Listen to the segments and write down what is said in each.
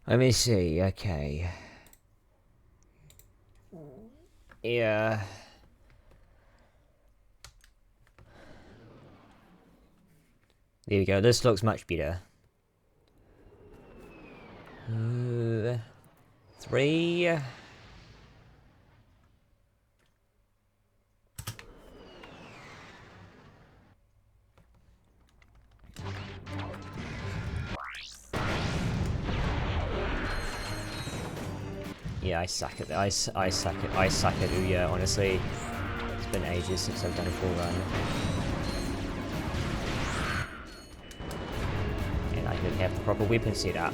Let me see, okay. Yeah. There we go, this looks much better. 3. Yeah, I suck at I suck at Ouya, honestly. It's been ages since I've done a full run. And I didn't have the proper weapon set up.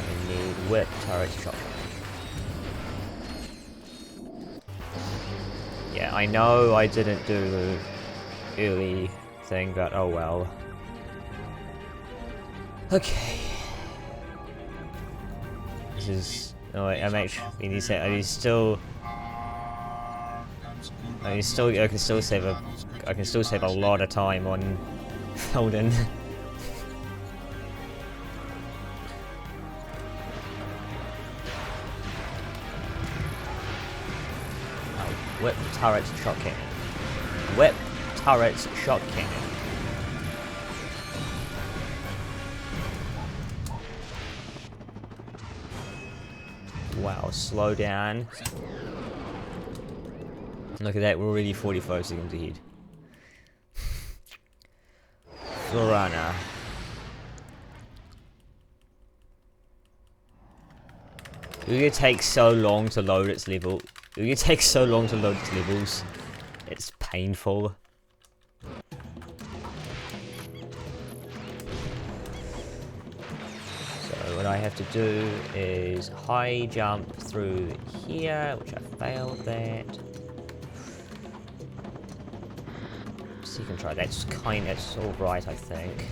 I need whip, turret, shotgun. Yeah, I know I didn't do the early thing, but oh well. Okay. This is. Oh, wait, I'm actually. I can still. I can still save a. I can still save a lot of time on Felden. Whip, turret, shot cannon. Whip, turret, shot cannon. Wow, slow down. Look at that, we're already 45 seconds ahead. Florana. It takes so long to load its level. It takes so long to load its levels. It's painful. So what I have to do is high jump through here, which I failed that. So you can try that. It's all right, I think.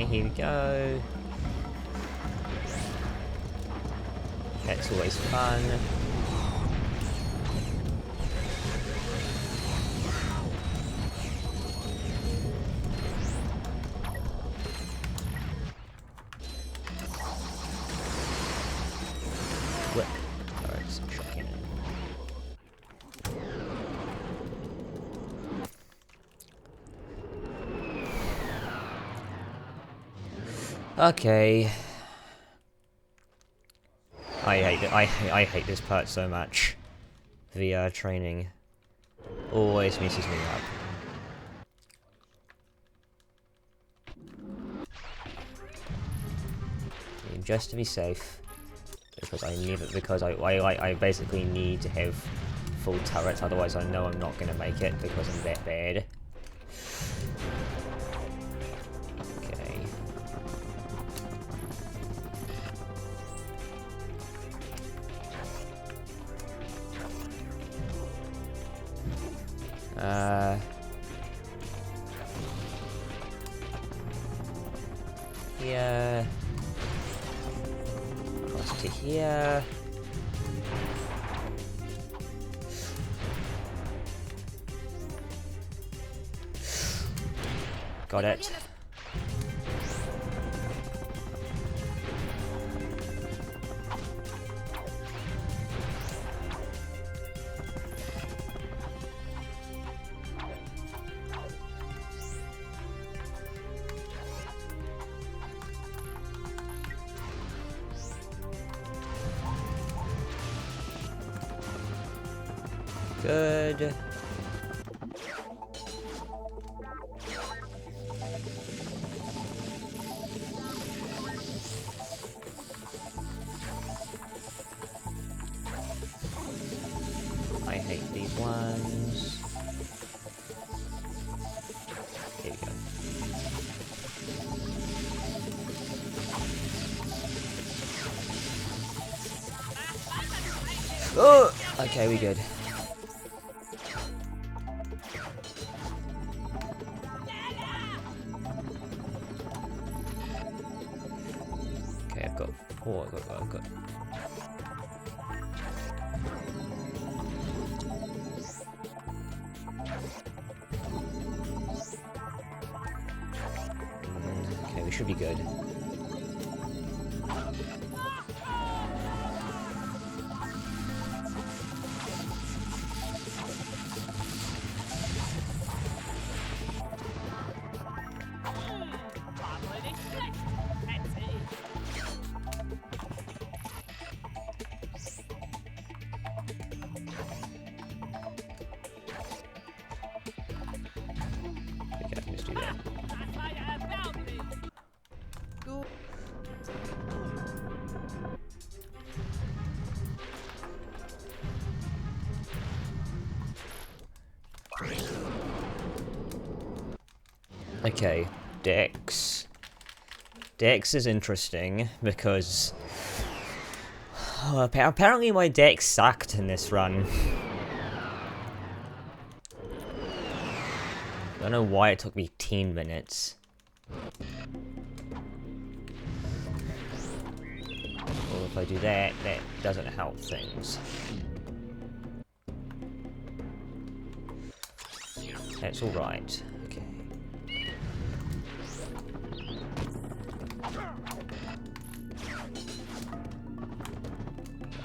Here we go. That's always fun. Whip. Alright, some shocking. Okay. I hate this part so much. VR training always messes me up. And just to be safe, because I basically need to have full turrets, otherwise I know I'm not gonna make it because I'm that bad. Here. Across to here. Got it. Good. I hate these ones. Here we go. Oh! Okay, we good. Okay, I've got 4. I've got. Okay, we should be good. Okay, I can just do that. Okay, Dex. Dex is interesting because apparently my Dex sucked in this run. I don't know why it took me 10 minutes. Well, if I do that, that doesn't help things. That's alright. Okay. I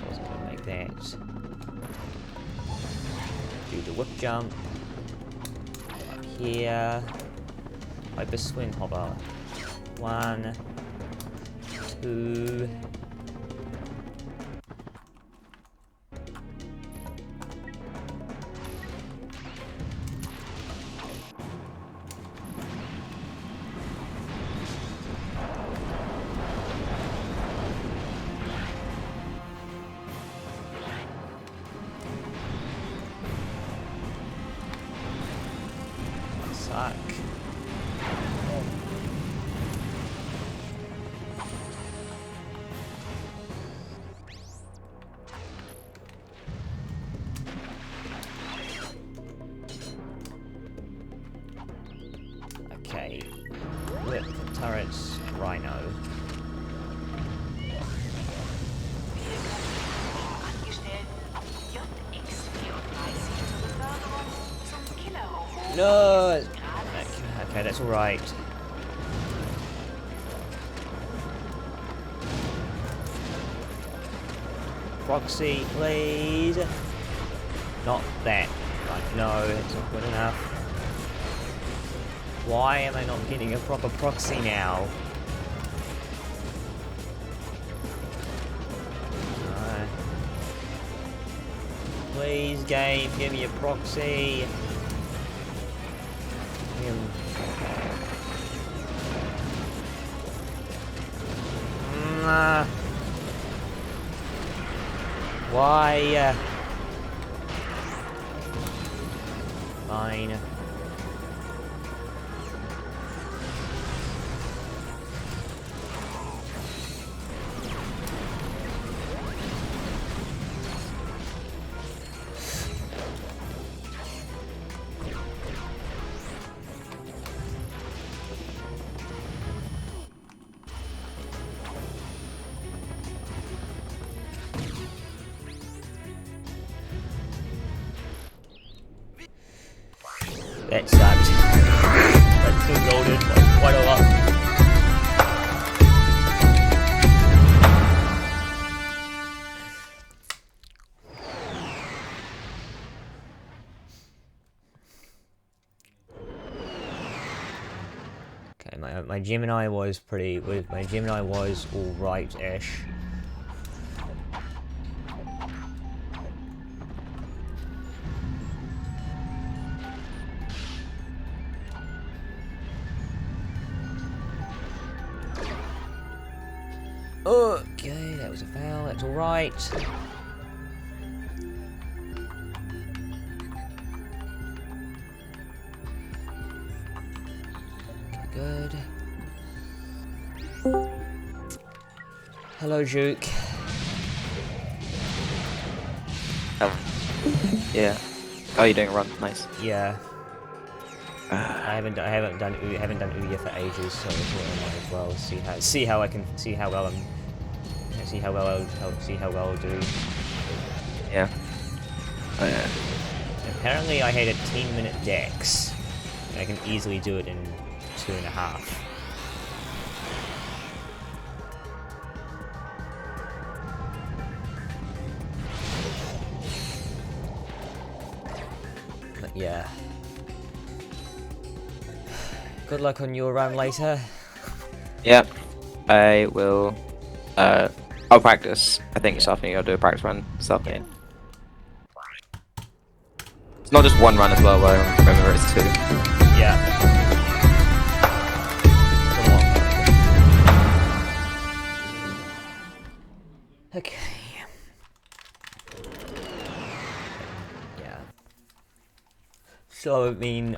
wasn't gonna make that. Do the whip jump. Up here. Hyper swing hover. 1, 2. Suck. Okay. Whip, turrets, rhino. No! Okay, that's alright. Proxy, please. Not that. Right, no, it's not good enough. Why am I not getting a proper proxy now? No. Please, game, give me a proxy. Why? Fine. That sucked. That's still golden, like, quite a lot. Okay, my Gemini was alright-ish. Okay, that was a foul, that's alright. Okay, good. Hello, Duke. Yeah. Oh, you're doing a run. Nice. Yeah. I haven't done Ouya for ages, so I thought I might as well see how I'll do. Yeah. Oh, yeah. Apparently I had a 10-minute dex. And I can easily do it in 2.5. But yeah. Good luck on your run later. Yep. I will. I'll practice. I think this afternoon I'll do a practice run this afternoon. It's not just one run as well, but I remember it's 2. Yeah. Okay. Yeah. So I mean,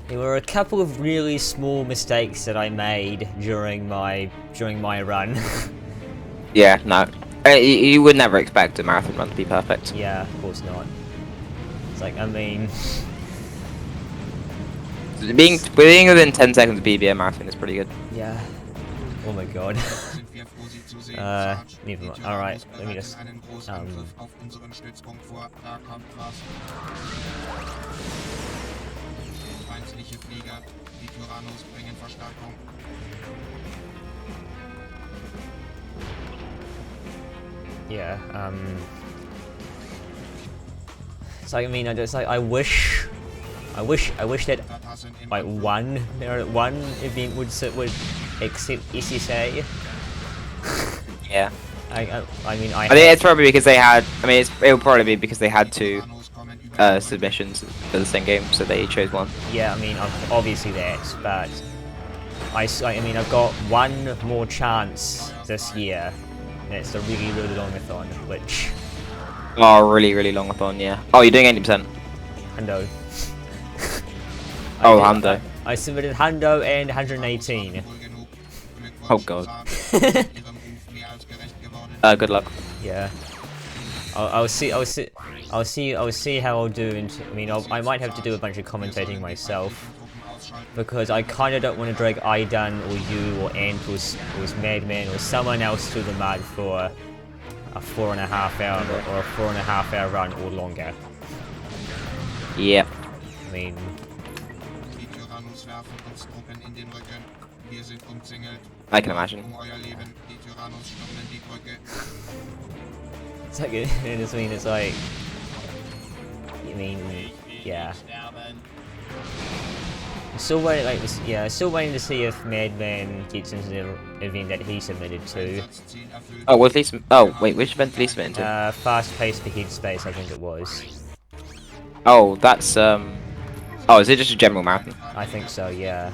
there were a couple of really small mistakes that I made during my run. Yeah, no. You would never expect a marathon run to be perfect. Yeah, of course not. It's like, I mean... Being within 10 seconds of PB marathon is pretty good. Yeah. Oh my god. Never mind. Alright, let me just... Yeah, it's like, I mean, I wish that like one event would accept SSA. Yeah. I mean, I think it's probably because they had. I mean, it'll probably be because they had 2 submissions for the same game, so they chose one. Yeah, I mean, obviously that, but I mean, I've got one more chance this year, and it's the really longathon, which. Oh, really longathon, yeah. Oh, you're doing 80%. Hundo. Oh, Hundo. I submitted Hundo and 118. Oh god. Good luck. Yeah. I'll see how I'll do. I mean, I might have to do a bunch of commentating myself, because I kind of don't want to drag Aidan or you or Ant or Madman or someone else through the mud for a 4.5 hour or a 4.5 hour run or longer. Yep. I mean, I can imagine. it's like, it's like, I mean, yeah. Still waiting to see if Madman gets into the event that he submitted to. Oh, was he? Oh, wait, which event did he submit into? Fast pace for Headspace, I think it was. Oh, that's Oh, is it just a general marathon? I think so, yeah.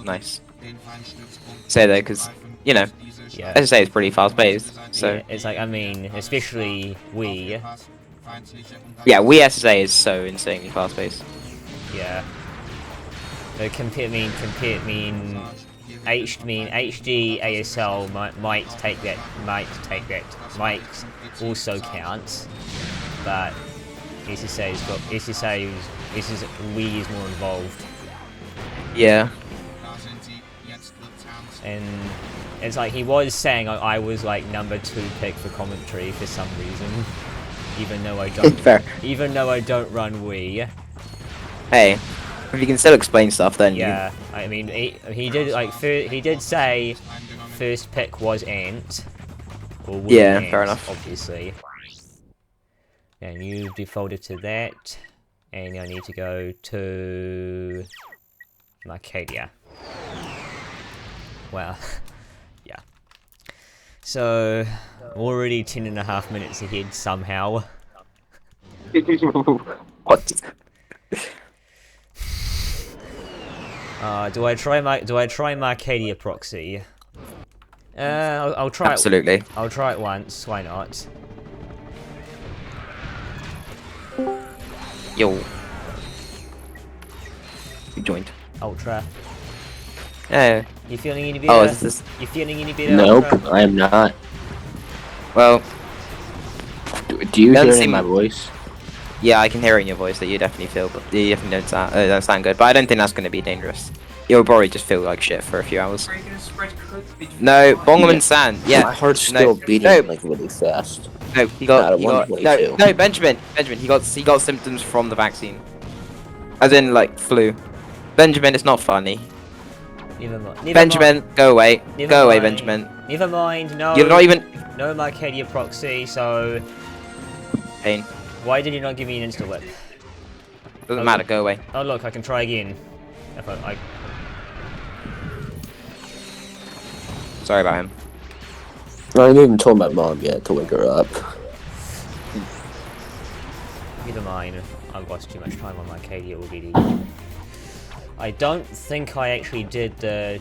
Nice. Say though, because you know, Yeah. as I say, it's pretty fast paced. So yeah, it's like, I mean, especially we. yeah, we SSA is so insanely fast paced. Yeah. HD ASL might also count, but Wii is more involved. Yeah. And it's like he was saying I was like number 2 pick for commentary for some reason, even though I don't. Fair. Even though I don't run Wii. Hey, if you can still explain stuff, then yeah. I mean, he did like he did say first pick was Ant. Or Wii yeah, Ant, fair enough. Obviously. And you defaulted to that, and I need to go to Arcadia. Wow. Yeah. So, already 10.5 minutes ahead somehow. What? Do I try Arcadia proxy? I'll try Absolutely. it. I'll try it once. Why not? Yo. You joined. Ultra. Yeah. You feeling any better? Oh, is this? You feeling any better? Nope, Ultra? I am not. Well, Do you Doesn't hear it in seem- my voice? yeah, I can hear it in your voice that you definitely feel, but you definitely don't sound good. But I don't think that's going to be dangerous. You'll probably just feel like shit for a few hours. No, Bongerman San. Yeah. My heart's No, still beating no. like really fast. No, At a 122. no, Benjamin, he got symptoms from the vaccine, as in like flu. Benjamin, it's not funny. Never mind. Benjamin, go away, Never go away, mind. Benjamin. Never mind. No. You're not even. No Marcadia proxy. So Pain. why did you not give me an insta whip? Doesn't Oh, matter. look. Go away. Oh look, I can try again. If I Sorry about him. I haven't even told my mom yet to wake her up. never mind. I've lost too much time on Marcadia already. I don't think I actually did the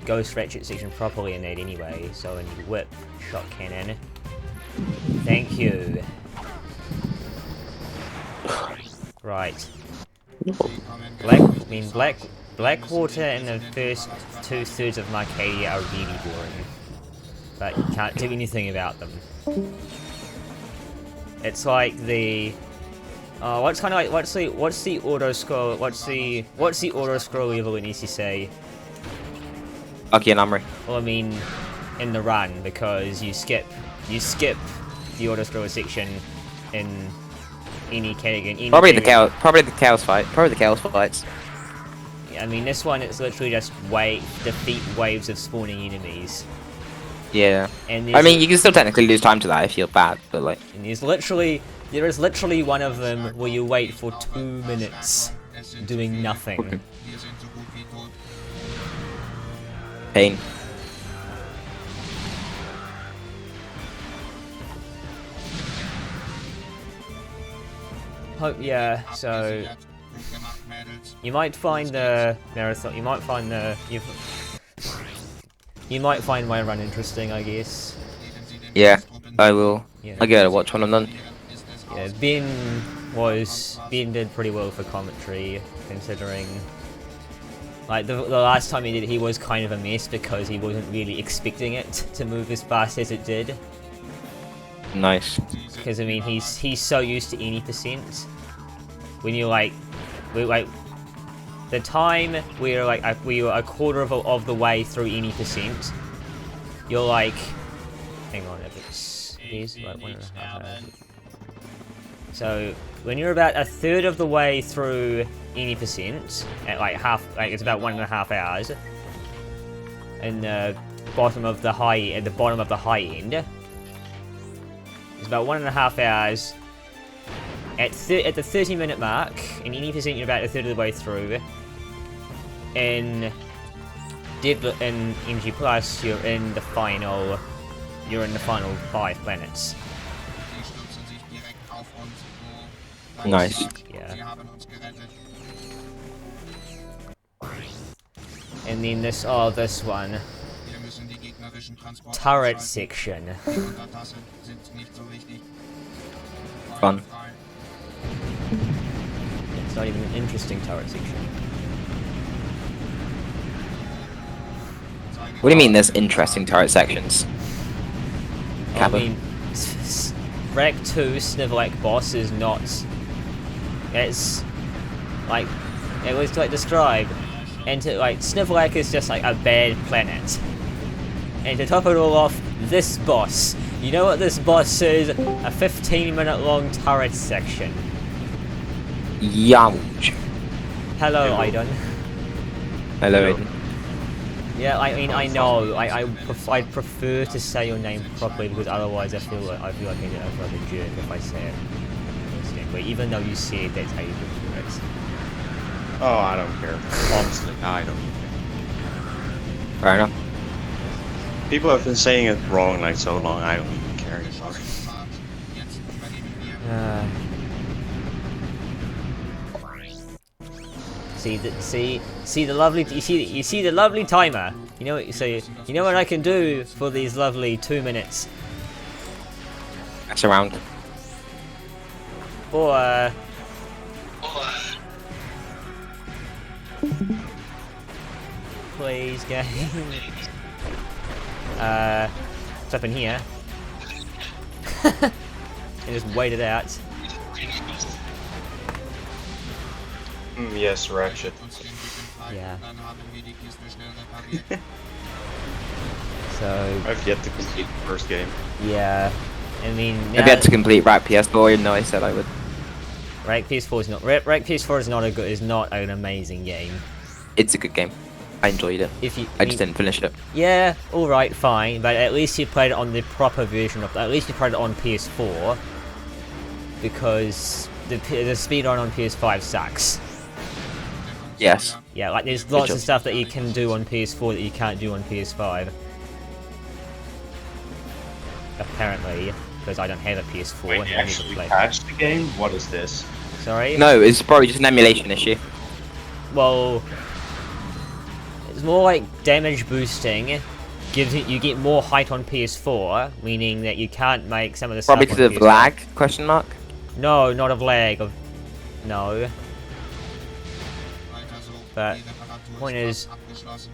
Ghost Ratchet section properly in that anyway. So I need whip, shot cannon. Thank you. Right. Blackwater and the first 2/3 of Marcadia are really boring, but you can't do anything about them. It's like the what's the auto scroll? What's the auto scroll level in ECC? Lucky and Amri. Well, I mean, in the run, because you skip the auto scroll section in any category. Probably the chaos fights. I mean, this one, it's literally just defeat waves of spawning enemies. Yeah. And I mean, you can still technically lose time to that if you're bad, but like. and there is literally one of them where you wait for 2 minutes doing nothing. Pain. Yeah, so you might find the marathon. You might find my run interesting, I guess. Yeah, I will. Yeah. I'll give it a watch when I'm done. Yeah, Ben did pretty well for commentary, considering like the last time he did it, he was kind of a mess because he wasn't really expecting it to move as fast as it did. Nice. Because I mean, he's so used to any percent. When you the time we were a quarter of the way through any percent, you're like, hang on, if it's these like 1.5 hours. So when you're about a third of the way through any percent, at it's about 1.5 hours. And the bottom of the high end, it's about 1.5 hours. At the 30-minute mark, in any percent, you're about a third of the way through. In Energy Plus, you're in the final 5 planets. Nice. Yeah. And then this one. Turret section. Fun. It's not even an interesting turret section. What do you mean there's interesting turret sections? I mean, Rec 2 Snivelac boss is not. It's like it was like described, and Snivelac is just like a bad planet. And to top it all off, this boss. You know what this boss is? A 15-minute long turret section. Youch. Hello, Aiden. Hello, Aiden. Yeah, I mean, I know. I'd prefer to say your name properly because otherwise I feel like a jerk if I say it. Even though you said that's how you prefer it. Oh, I don't care. Honestly, I don't care. Fair enough. People have been saying it wrong like so long, I don't even care anymore. See the lovely timer. You know what I can do for these lovely 2 minutes. That's around. Or please game. What's up in here? and just wait it out. Yes, Ratchet. Yeah. So I've yet to complete the first game. yeah, I mean, I've yet to complete Rack PS4, even though I said I would. Rank PS4 is not Rank PS4 is not a good is not an amazing game. It's a good game. I enjoyed it. If you, I just didn't finish it. Yeah, all right, fine, but at least you played it on the proper version of. At least you played it on PS4, because the speedrun on PS5 sucks. Yes. Yeah, like there's lots job. of stuff that you can do on PS4 that you can't do on PS5. Apparently, because I don't have a PS4 Wait, and you I need to actually play. patched the game? What is this? Sorry. No, it's probably just an emulation issue. Well, it's more like damage boosting. Gives it, you get more height on PS4, meaning that you can't make some of the Probably stuff because on of PS5. lag? Question mark. No, not of lag. Of no. But point is,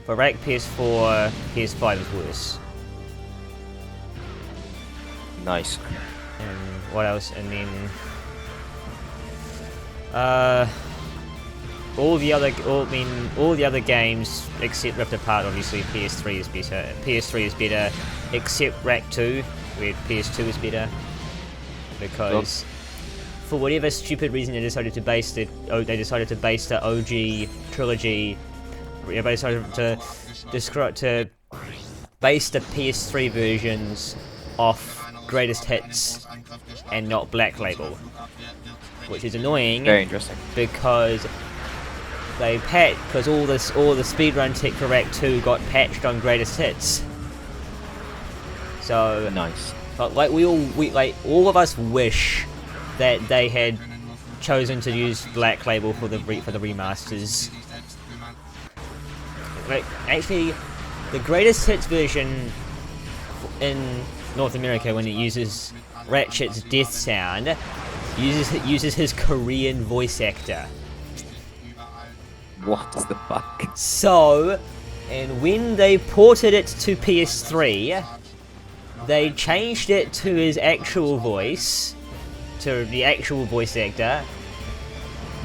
for rank PS4, PS5 is worse. Nice. And what else? And then all the other games except Rift Apart, obviously PS3 is better. PS3 is better, except Rack 2, where PS2 is better, because for whatever stupid reason they decided to base the OG trilogy. They decided to base the PS3 versions off greatest hits and not Black Label, which is annoying. Very interesting. Because they because all the speedrun tech for Rack 2 got patched on greatest hits. So Nice. but like all of us wish that they had chosen to use Black Label for the remasters. Like actually, the greatest hits version in North America, when it uses Ratchet's death sound, uses his Korean voice actor. What the fuck? So, and when they ported it to PS3, they changed it to his actual voice, to the actual voice actor,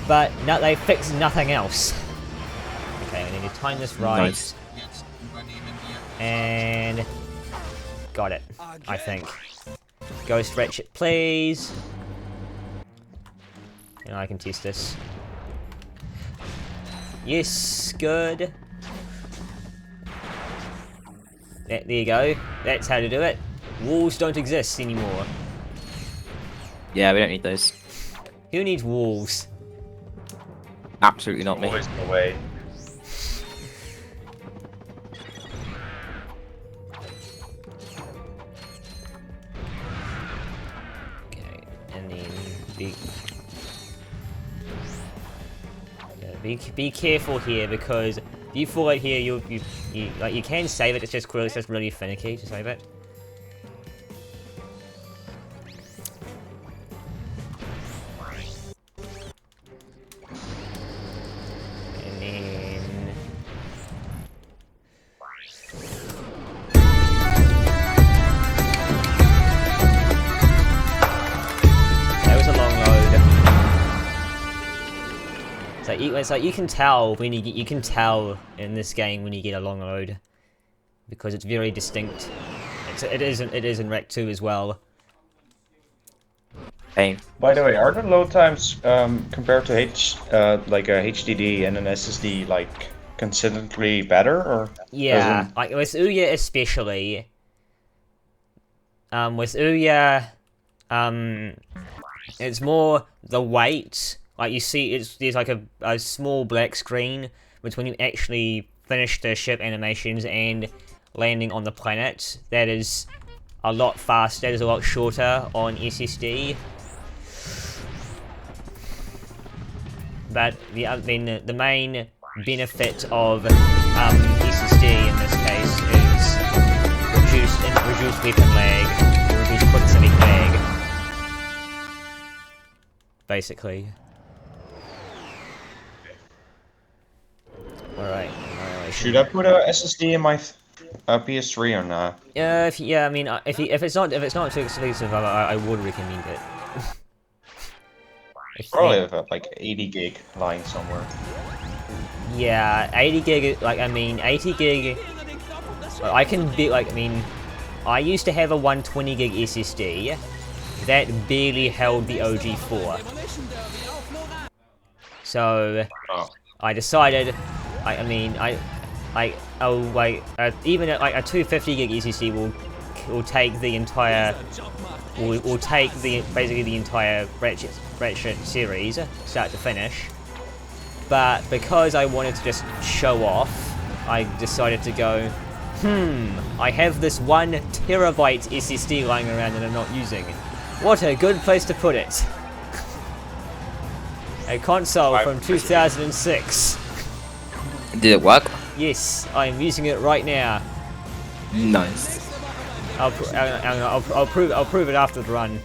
but no, they fixed nothing else. Okay, I need to time this right. Nice. And got it, I think. Ghost Ratchet, please. And I can test this. Yes, good. There you go. That's how to do it. Walls don't exist anymore. Yeah, we don't need those. Who needs walls? Absolutely not me. Always in the way. Okay, and then be careful here, because if you fall out here, you can save it. It's just really finicky to save it. And then that was a long load. It's like you can tell when you can tell in this game when you get a long load, because it's very distinct. It is in Rack 2 as well. Pain. By the way, are the load times compared to like a HDD and an SSD like considerably better, or Yeah, doesn't- like with Ouya especially. With Ouya, it's more the weight. Like you see, there's like a small black screen between you actually finish the ship animations and landing on the planet. That is a lot faster. That is a lot shorter on SSD. But the main benefit of SSD in this case is reduced weapon lag, or reduced proximity lag, basically. Alright. Should I put a SSD in my PS3 or not? Yeah, I mean, if it's not too exclusive, I would recommend it. Probably have like 80 gig lying somewhere. Yeah, 80 gig. Like I mean, 80 gig. I can be like I mean, I used to have a 120 gig SSD that barely held the OG4. So I decided, even a 250 gig SSD will take the entire will take basically the entire Ratchet series start to finish. But because I wanted to just show off, I decided to go, I have this 1 terabyte SSD lying around that I'm not using. What a good place to put it. A console from 2006. Did it work? Yes, I'm using it right now. Nice. I'll prove it after the run.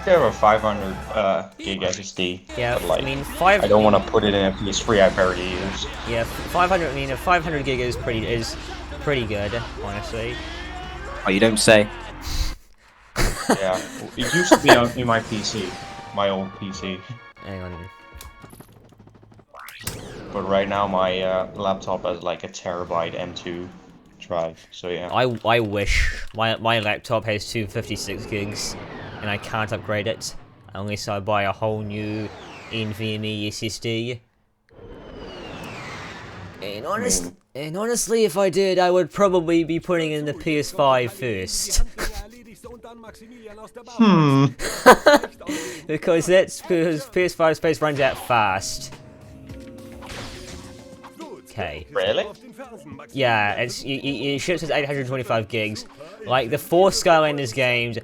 I have a 500 gig SSD. Yeah, but, like, I mean I don't want to put it in a PS3 I barely use. Yeah, 500. I mean, a 500 gig is pretty good, honestly. Oh, you don't say. Yeah, it used to be in my PC, my old PC. Hang on. But right now my laptop has like a terabyte M2 drive. So yeah. I wish my laptop has 256 gigs, and I can't upgrade it unless I buy a whole new NVMe SSD. And honestly, if I did, I would probably be putting in the PS5 first. because PS5 space runs out fast. Okay. Really? Yeah, it ships as 825 gigs. Like the 4 Skylanders games,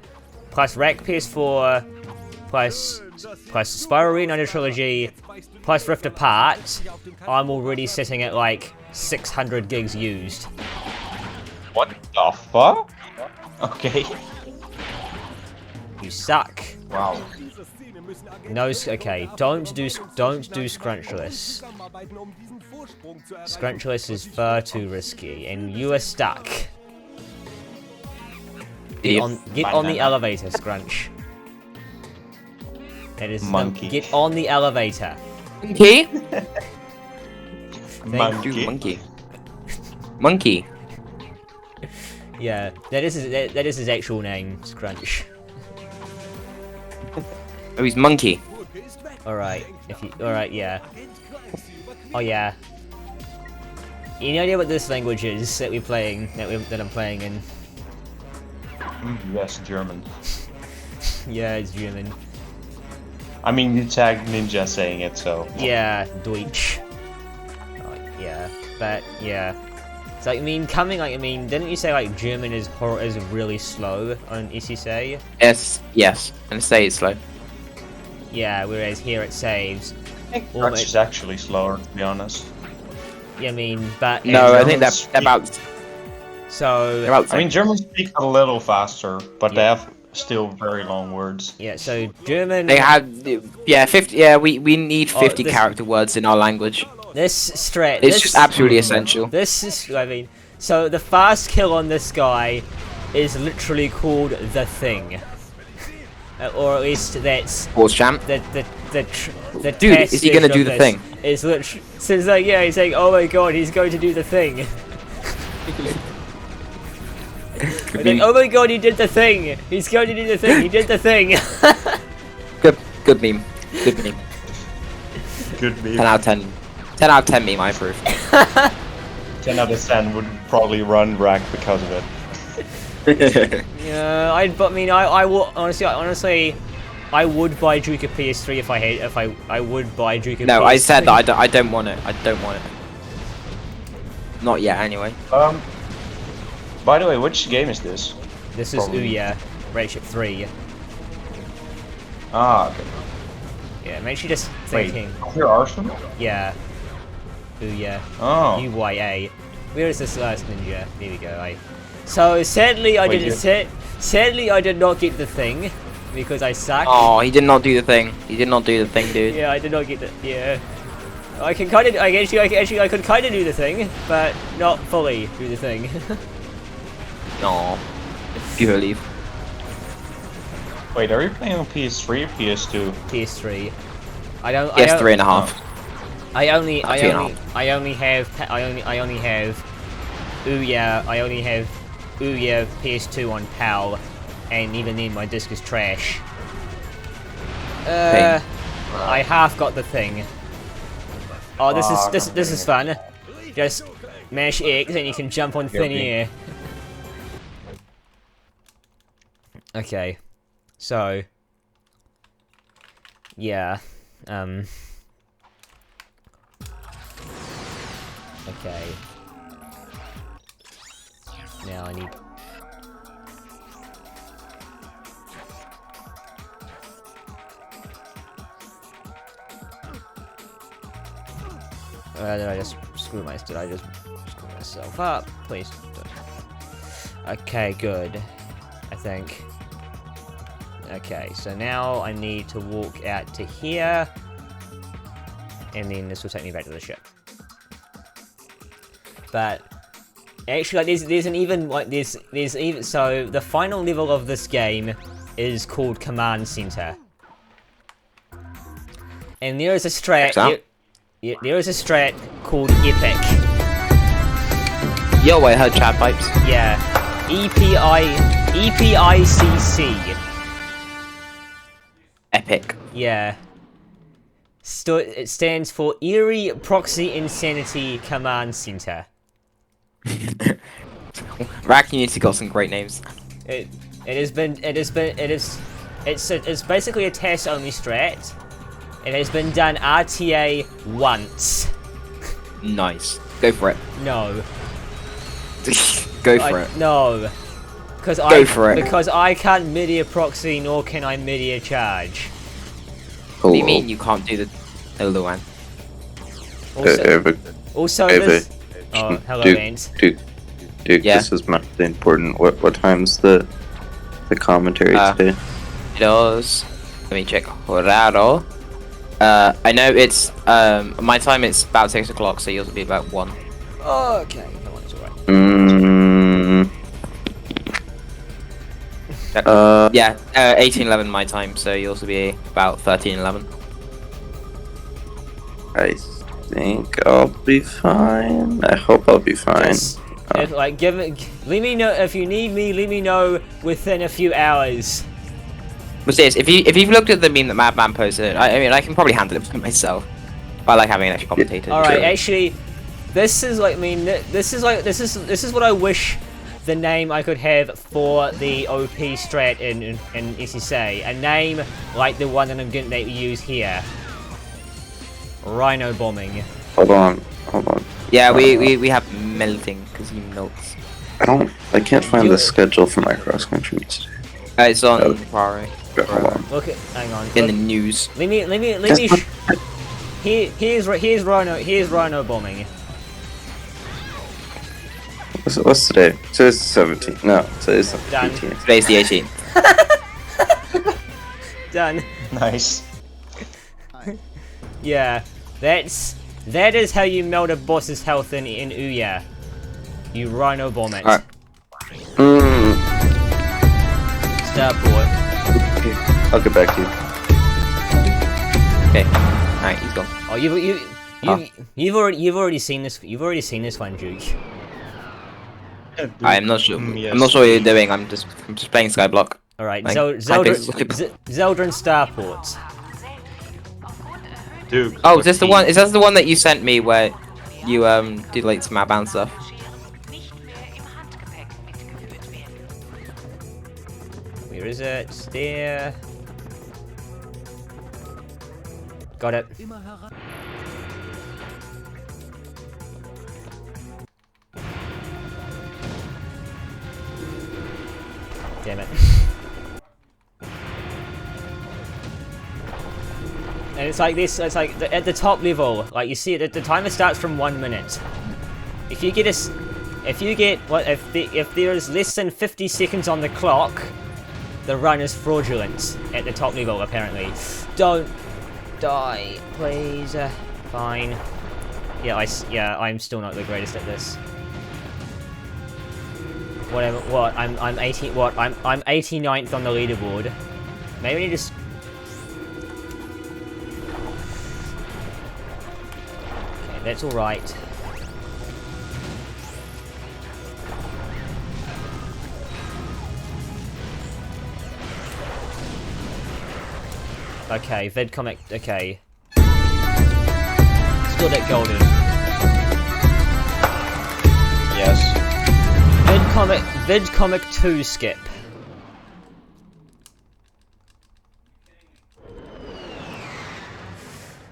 plus Rack PS4, plus Spyro Reunited Trilogy, plus Rift Apart, I'm already sitting at like 600 gigs used. What the fuck? Okay. You suck. Wow. No, okay, don't do scrunchless. Scrunchless is far too risky, and you are stuck. Get on the elevator, Scrunch. That is Monkey. Get on the elevator. Monkey? Monkey. Monkey. Yeah, that is his actual name, Scrunch. Oh, he's Monkey. Alright, yeah. Oh yeah. Any idea what this language is that I'm playing in? Yes, German. Yeah, it's German. I mean, you tagged Ninja saying it, so. Yeah, Deutsch. Oh, yeah, but yeah. So I mean, didn't you say like German is really slow on SSA? Yes, and say it's slow. Yeah, whereas here it saves. I think Dutch is actually slower, to be honest. Yeah, I mean, but No, I think that's about. So. I mean, Germans speak a little faster, but they have still very long words. Yeah, so German. They have 50. Yeah, we need 50 character words in our language. It's just absolutely essential. So the fast kill on this guy is literally called the Thing, or at least that's Pause, champ. the Dude, is he gonna do the thing? Is literally so it's like he's saying, oh my god, he's going to do the thing. Like, oh my god, he did the thing. He's going to do the thing. He did the thing. Good meme. Good meme. Good meme. 10 out of 10. 10 out of 10 meme, I approve. 10 out of 10 would probably run Rack because of it. Yeah, I will honestly, I would buy Duke a PS3 I would buy Duke a PS3. No, I said that I don't want it. I don't want it. Not yet, anyway. By the way, which game is this? This is Ouya, Ratchet 3. Ah, okay. Yeah, make sure you just Wait, thinking. your Arsenal? Yeah. Ouya. Oh. UYA. Where is this last ninja? There we go. So sadly I did not get the thing because I suck. Oh, he did not do the thing. He did not do the thing, dude. Yeah, I did not get the I can kind of, I could kind of do the thing, but not fully do the thing. No. You believe. Wait, are you playing on PS3 or PS2? PS3. I don't. Yes, I don't, 3.5. I only have Ouya. I only have Ouya PS2 on PAL, and even then my disc is trash. I half got the thing. Oh, this is fun. Just mash X and you can jump on thin air. Okay, so yeah, okay. Now I need. Did I just screw myself up? Please. Okay, good. I think. Okay, so now I need to walk out to here, and then this will take me back to the ship. But actually, like, there's an even like there's even so the final level of this game is called Command Center, and there is a strat. There is a strat called Epic. Yo, I heard chat pipes. Yeah, EPICC. Epic. Yeah. It stands for Eerie Proxy Insanity Command Center. Rack Unity got some great names. It's basically a test only strat. It has been done RTA once. Nice. Go for it. No. Go for it. No. Because I can't media proxy, nor can I media charge. What do you mean you can't do the other one? Also this... Oh, hello, Vance. Duke, yeah? This is massively important. What time's the commentary today? It was... Let me check. Raro. I know it's... my time it's about 6 o'clock, so yours will be about 1. Oh, okay. That one's alright. Yeah, 18:11 my time, so yours will be about 13:11. I think I'll be fine. I hope I'll be fine. Just, let me know if you need me. Let me know within a few hours. What's this? If you've looked at the meme that Madman posted, I mean I can probably handle it myself. I like having an extra commentator. All right, actually, this is like this is what I wish the name I could have for the OP strat in SSA. A name like the one that I'm going to use here. Rhino bombing. Hold on. Yeah, we have melting because he melts. I can't find the schedule for my cross country today. It's on Prairie. Hold on. Look at, hang on. In the news. Let me. Here's Rhino bombing. What's today? Today's the 17th. No, today's the Done. 18th. Today's the 18th. Done. Nice. Yeah, that is how you melt a boss's health in Ouya. You Rhino bomb it. Alright. Starport. Okay. I'll get back to you. Okay. Alright, he's gone. Oh, you've already seen this. You've already seen this one, Duke. I'm not sure. Yes. I'm not sure what you're doing. I'm just playing Skyblock. All right, Like, Zelda and Starport. Dude. Oh, is this the one? Is that the one that you sent me where you did like some outbound stuff? Where is it? It's there. Got it. Damn it. And it's like this, it's like at the top level, like you see it, the timer starts from 1 minute. If you get if there is less than 50 seconds on the clock, the run is fraudulent at the top level apparently. Don't die, please. Fine. Yeah, I'm still not the greatest at this. Whatever. What? I'm 80. What? I'm 89th on the leaderboard. Maybe I need to. Okay, that's all right. Okay, VidComic. Okay. Still that golden. Yes. VidComic 2 skip.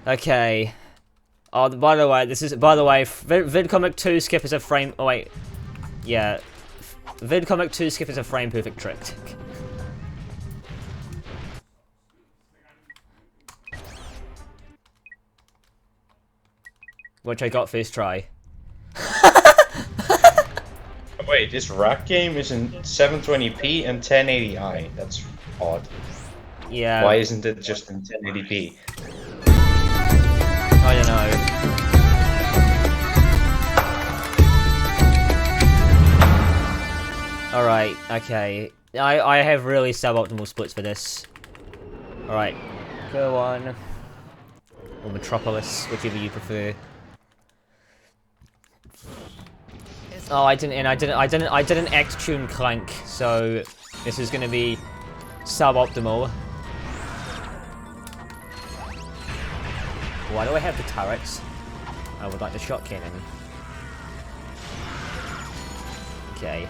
Okay. Oh, by the way, VidComic 2 skip is a frame. Oh wait. Yeah. VidComic 2 skip is a frame perfect trick. Which I got first try. Wait, this rack game is in 720p and 1080i. That's odd. Yeah. Why isn't it just in 1080p? I don't know. Alright, okay. I have really suboptimal splits for this. Alright. Go on. Or Metropolis, whichever you prefer. Oh, I didn't act tune Clank, so this is gonna be suboptimal. Why do I have the turrets? I would like the shot cannon. Okay.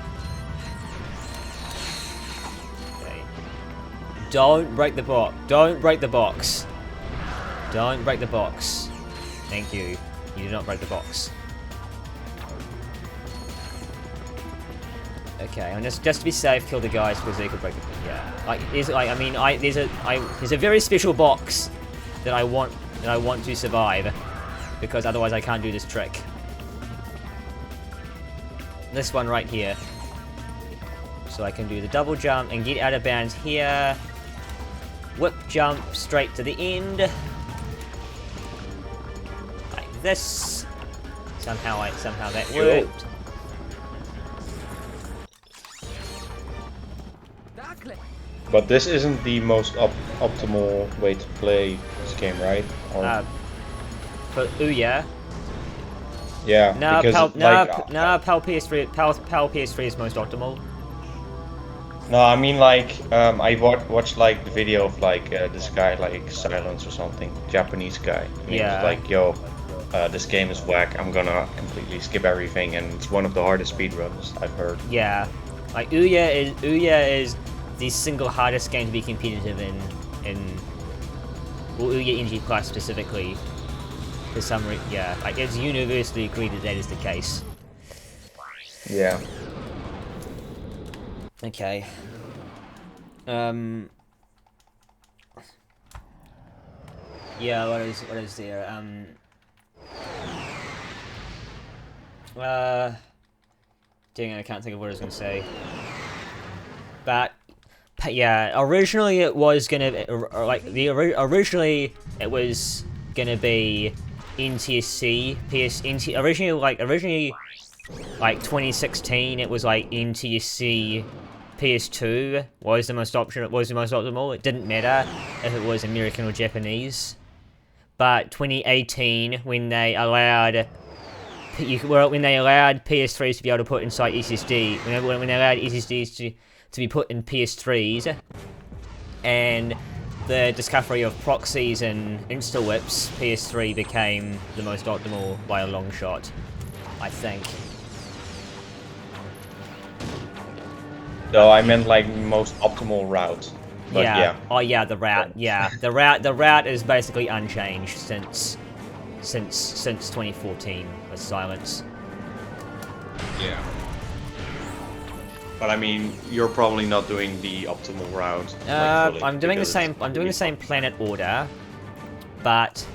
Okay. Don't break the box. Don't break the box. Don't break the box. Thank you. You did not break the box. Okay, and just to be safe, kill the guys because they could break the there's a very special box that I want to survive because otherwise I can't do this trick. This one right here. So I can do the double jump and get out of bounds here. Whip jump straight to the end. Like this. Somehow that worked. But this isn't the most optimal way to play this game, right? Or... but Ouya. Yeah. No, because, PAL PS3 is most optimal. No, I mean I watched like the video of this guy Silence or something, Japanese guy. And he was like, yo, this game is whack. I'm gonna completely skip everything, and it's one of the hardest speedruns I've heard. Yeah, like Ouya is the single hardest game to be competitive in Ouya NG Plus specifically. For some reason, yeah, like it's universally agreed that is the case. Yeah. Okay. Yeah, what is there? Dang it, I can't think of what I was gonna say. But yeah, originally it was gonna originally it was gonna be NTSC originally 2016 it was like NTSC PS2 was the most optimal. It didn't matter if it was American or Japanese. But 2018 when they allowed PS3s to be able to put inside SSD, when they allowed SSDs to be put in PS3s, and the discovery of proxies and insta-whips, PS3 became the most optimal by a long shot, I think. No, I meant most optimal route. But yeah. Oh yeah, the route. Yeah, the route is basically unchanged since 2014 with Silence. Yeah. But I mean, you're probably not doing the optimal route. I'm doing the same planet order, but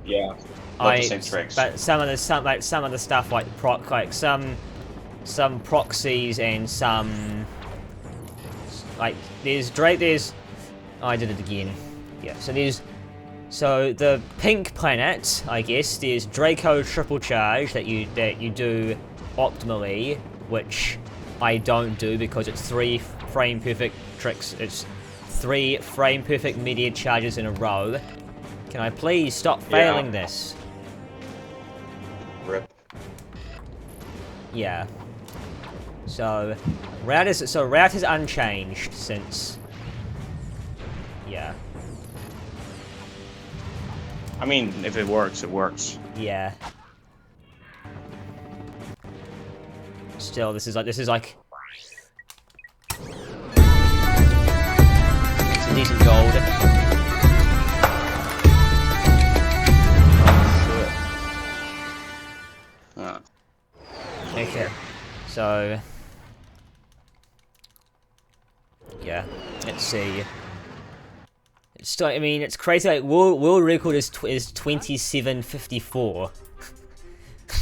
yeah, not the same tricks. But some of the stuff like some proxies and some there's oh, I did it again. Yeah, so there's So the pink planet, I guess, there's Draco triple charge that you do optimally, which I don't do because it's 3 frame perfect tricks. It's 3 frame perfect media charges in a row. Can I please stop failing this? Rip. Yeah. So route is unchanged since. Yeah. I mean, if it works, it works. Yeah. Still, this is like it's a decent gold. Oh, Okay. So yeah, let's see. It's still, I mean, it's crazy. Like world record is 27:54,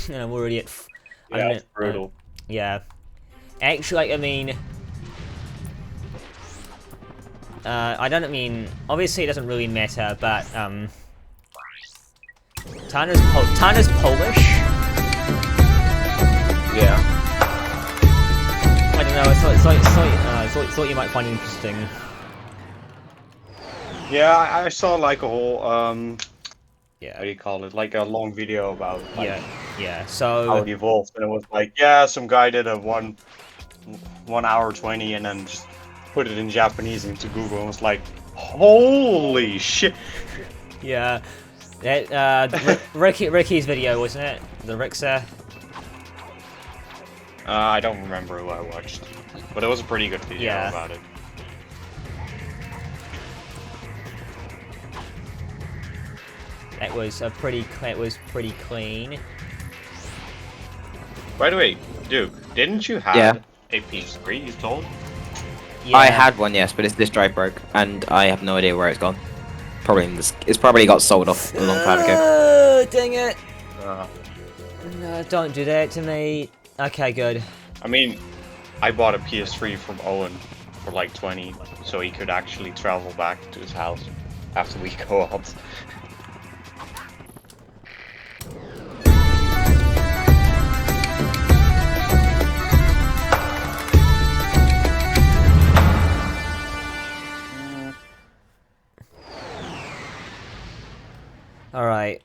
and I'm already at. yeah, it's brutal. Yeah, actually, like, I mean, I don't mean. Obviously, it doesn't really matter, but Tana's Polish. Yeah. I don't know. I thought you might find it interesting. Yeah, I saw like a whole Yeah. what do you call it? Like a long video about like Yeah. how So it evolved, and it was like, yeah, some guy did a 1 hour 20 and then just put it in Japanese into Google and was like, holy shit. yeah, that Ricky's video, wasn't it? The Rixa. I don't remember who I watched, but it was a pretty good video Yeah. about it. That was pretty clean. By the way, Duke, didn't you have Yeah. a PS3 you sold? Yeah. I had one, yes, but this drive broke, and I have no idea where it's gone. Probably in this. It's probably got sold off a long time ago. Dang it! Uh, No, don't do that to me. Okay, good. I mean, I bought a PS3 from Owen for like 20, so he could actually travel back to his house after we co-oped. Alright.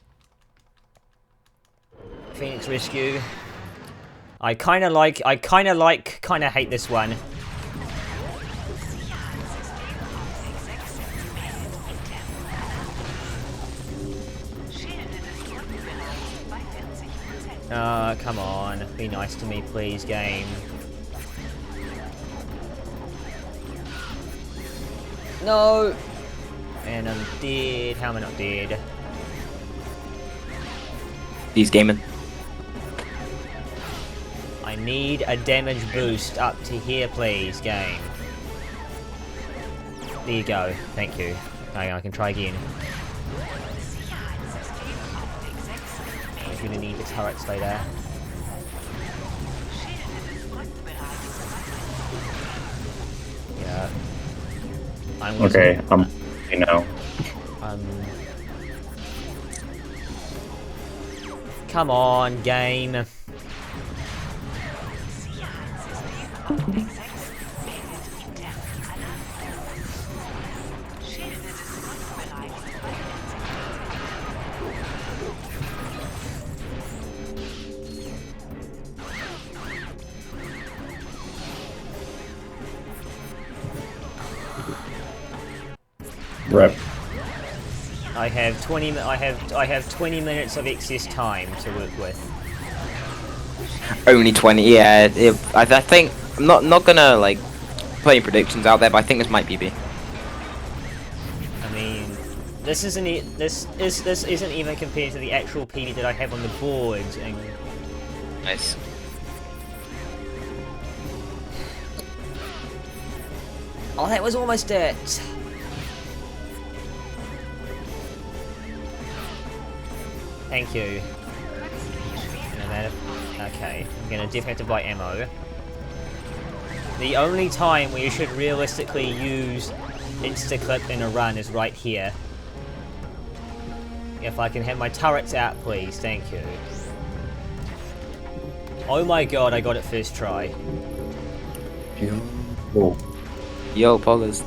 Phoenix Rescue. I kinda hate this one. Come on. Be nice to me, please, game. No! And I'm dead. How am I not dead? He's gaming. I need a damage boost up to here, please, game. There you go. Thank you. Okay, I can try again. I really need the turret to stay there. Yeah. I'm Okay, you know. Come on, game. Rep. I have 20 minutes of excess time to work with. Only 20. Yeah. I think I'm not gonna like put any predictions out there, but I think this might be B. I mean, this isn't even compared to the actual PD that I have on the board. And Nice. oh, that was almost it. Thank you. No matter. Okay, I'm gonna definitely have to buy ammo. The only time where you should realistically use insta-clip in a run is right here. If I can have my turrets out, please. Thank you. Oh my god, I got it first try. Oh. Yo, poggers.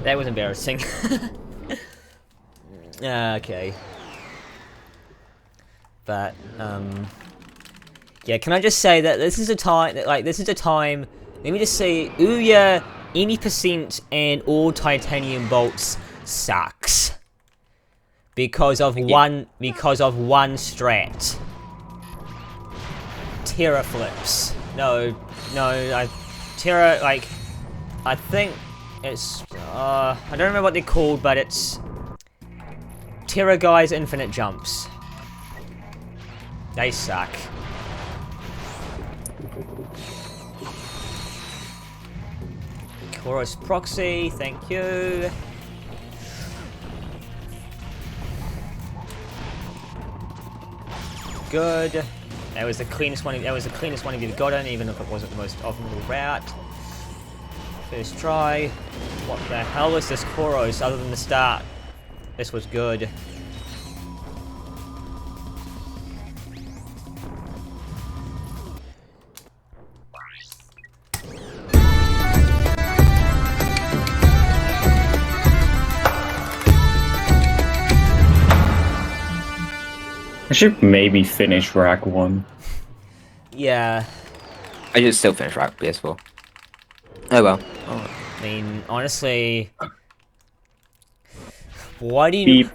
That was embarrassing. Okay. But, yeah, can I just say that this is a time, let me just say, Ouya, any percent, and all titanium bolts sucks. Because of one strat. Terra flips. Terra, like, I think it's, I don't remember what they're called, but it's Terra Guy's infinite jumps. They suck. Chorus proxy, thank you. Good. That was the cleanest one. That was the cleanest one you've gotten, even if it wasn't the most optimal route. First try. What the hell was this Chorus other than the start? This was good. I should maybe finish rack 1. Yeah. I should still finish rack PS4. Oh well. Oh. I mean, honestly, why do you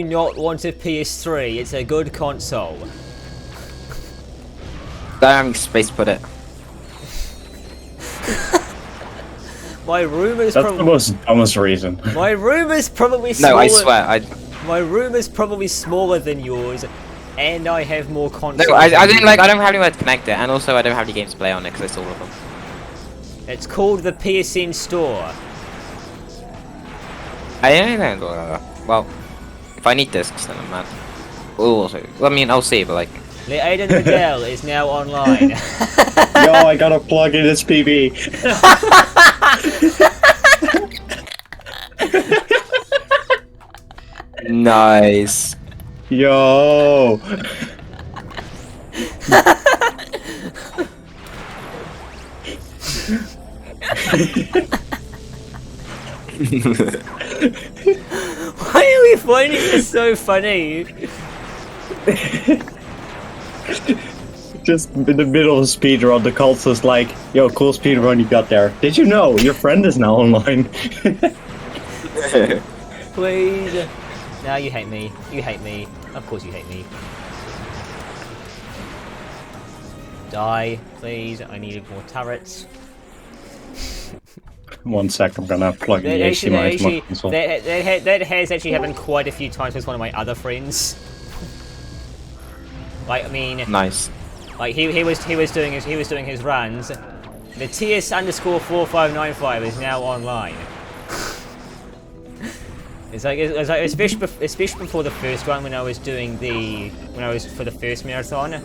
not want a PS3? It's a good console. Don't have space to put it. My room is That's the most dumbest reason. my room is probably smaller. No, I swear, My room is probably smaller than yours, and I have more consoles. No, I don't have anywhere to connect it, and also I don't have any games to play on it because I stole all of them. It's called the PSN Store. Well, if I need discs, then I'm mad. Also, well, I mean, I'll see, but like. The Aiden Vidal is now online. Yo, I gotta plug in this PB. Nice. Yo. Why are we finding this so funny? Just in the middle of speedrun, the cult's just like, yo, cool speedrun you got there. Did you know your friend is now online? Please. Now you hate me. You hate me. Of course you hate me. Die, please. I need more turrets. 1 sec, I'm gonna plug in the HDMI into my console. That has actually happened quite a few times with one of my other friends. Like, I mean, Nice. like he was doing his runs. The TS_4595 is now online. It's like especially before the first one when I was for the first marathon,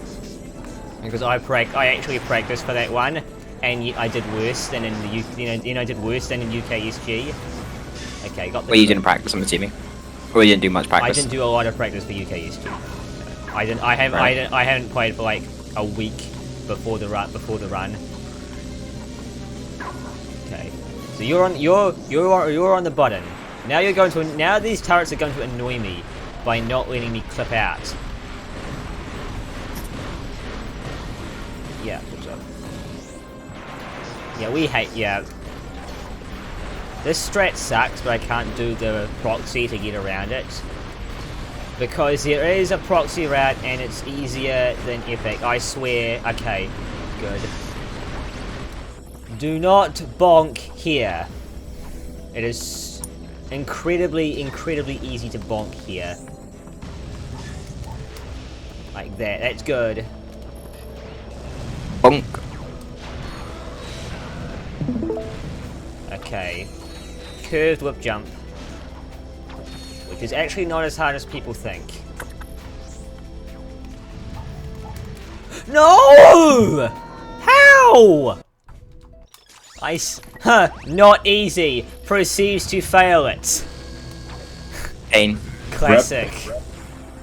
because I actually practiced for that one, and I did worse than in the I did worse than in UKSG. Okay, got the. Well, you didn't practice, I'm assuming. Or you didn't do much practice. I didn't do a lot of practice for UKSG. I haven't played for like a week before the run. Okay, so you're on the button. Now now these turrets are going to annoy me by not letting me clip out. Yeah, good job. Yeah, this strat sucks, but I can't do the proxy to get around it. Because there is a proxy route and it's easier than Epic, I swear. Okay, good. Do not bonk here. It is incredibly easy to bonk here. Like that, that's good. Bonk. Okay. Curved whip jump. which is actually not as hard as people think. No! How? Not easy. Proceeds to fail it. Pain. Classic.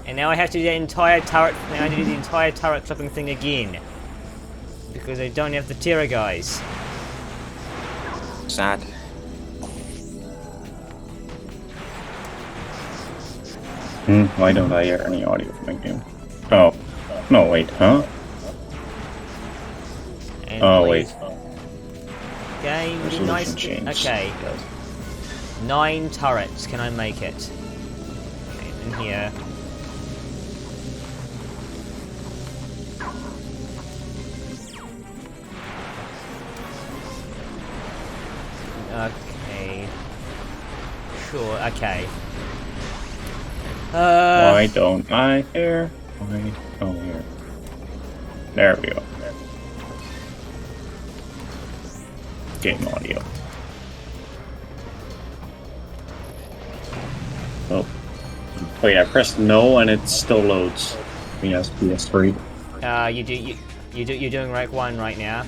And now I have to do the entire turret. Now I have to do the entire turret clipping thing again because I don't have the Terra guys. Sad. Why don't I hear any audio from my game? Oh. No, wait, huh? And Oh, please, wait. Game, Resolution nice. changed. Okay. 9 turrets. Can I make it? Okay, in here. Okay. Sure. Okay. Why don't I hear? Why don't I hear? There we go. Game audio. Oh. Wait, I pressed no and it still loads. Yes, PS3. You're doing rank 1 right now.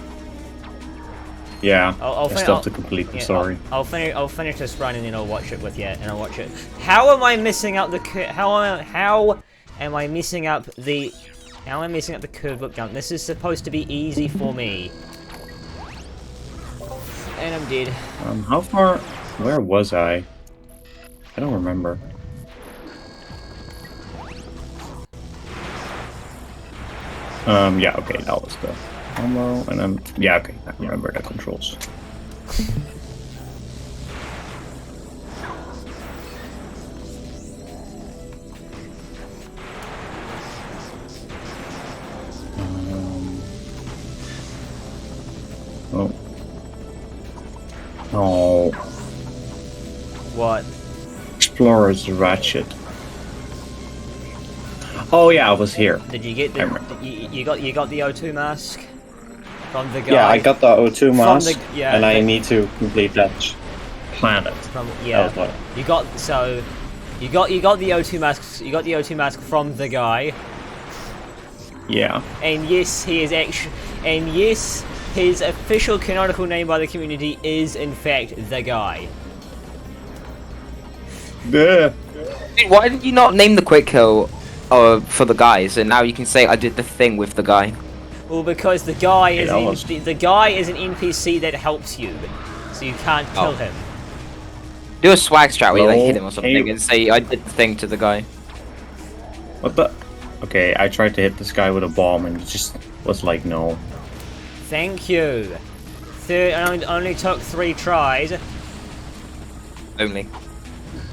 Yeah. I'll I still have to complete the story. I'll finish this run and then I'll watch it with you, and I'll watch it. How am I missing out the how am I missing up the curve whip jump? This is supposed to be easy for me. And I'm dead. How far? Where was I? I don't remember. Yeah, okay, that was the combo, and then yeah, okay, I remember the controls. Oh. Oh. What? Explorer's Ratchet. Oh yeah, I was here. Did you get the you got the O2 mask from the guy? Yeah, I got the O2 mask, yeah, and I need to complete that planet. Yeah. That was You got the O2 mask. You got the O2 mask from the guy. Yeah. And yes, he is actually. And yes, his official canonical name by the community is in fact the guy. Yeah. Dude, why did you not name the quick kill for the guys, and now you can say I did the thing with the guy? Well, because the guy is Yeah, the guy is an NPC that helps you, so you can't kill him. Do a swag strat where you like hit him or something Hey. and say I did the thing to the guy. What the? Okay, I tried to hit this guy with a bomb, and it just was like, no. Thank you. Only took 3 tries. Only.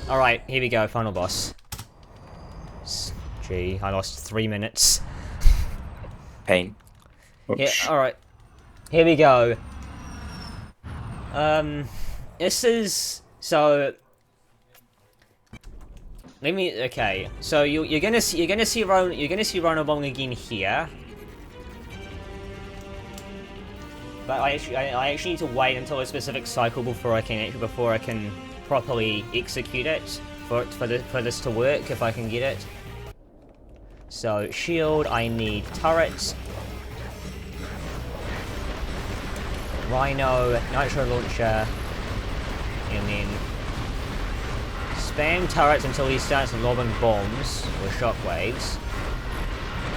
Alright, here we go, final boss. Gee, I lost 3 minutes. Pain. Yeah, Oops. alright. Here we go. This is... So... Okay, so you're gonna see Ronobong again here. But I actually need to wait until a specific cycle before I can properly execute it for this to work, if I can get it. So shield, I need turrets, Rhino, nitro launcher, and then spam turrets until he starts lobbing bombs or shockwaves,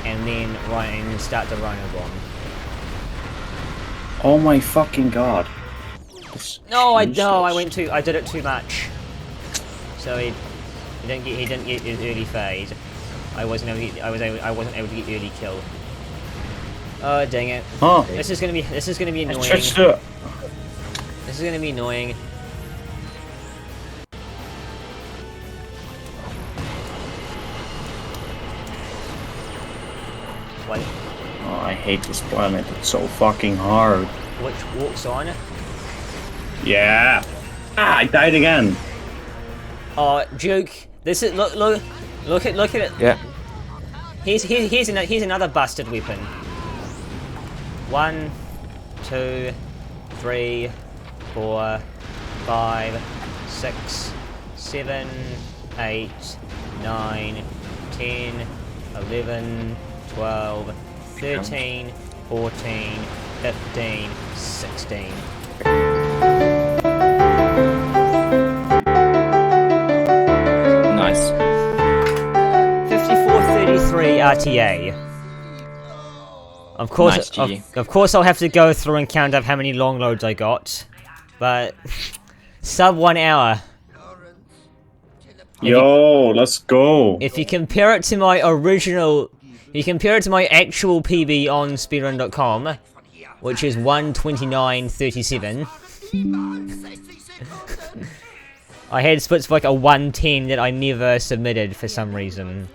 and then start the Rhino bomb. Oh my fucking god. I did it too much. So he didn't get his early phase. I wasn't able to get early kill. Oh dang it. Huh. This is gonna be annoying. Stretch the... This is gonna be annoying. What? Oh, I hate this planet. It's so fucking hard. Which walks on? Yeah. Ah, I died again. Oh, Duke. This is look at it. Yeah. Here's another busted weapon. 1, 2, 3, 4, 5, 6, 7, 8, 9, 10, 11, 12, 13, 14, 15, 16. Nice. 54.33 RTA. Of course, Nice, GG. of course, I'll have to go through and count up how many long loads I got, but sub 1 hour. Yo, let's go. If you compare it to my original, you compare it to my actual PB on speedrun.com, which is 1:29:37. I had splits for like a 1:10 that I never submitted for some reason.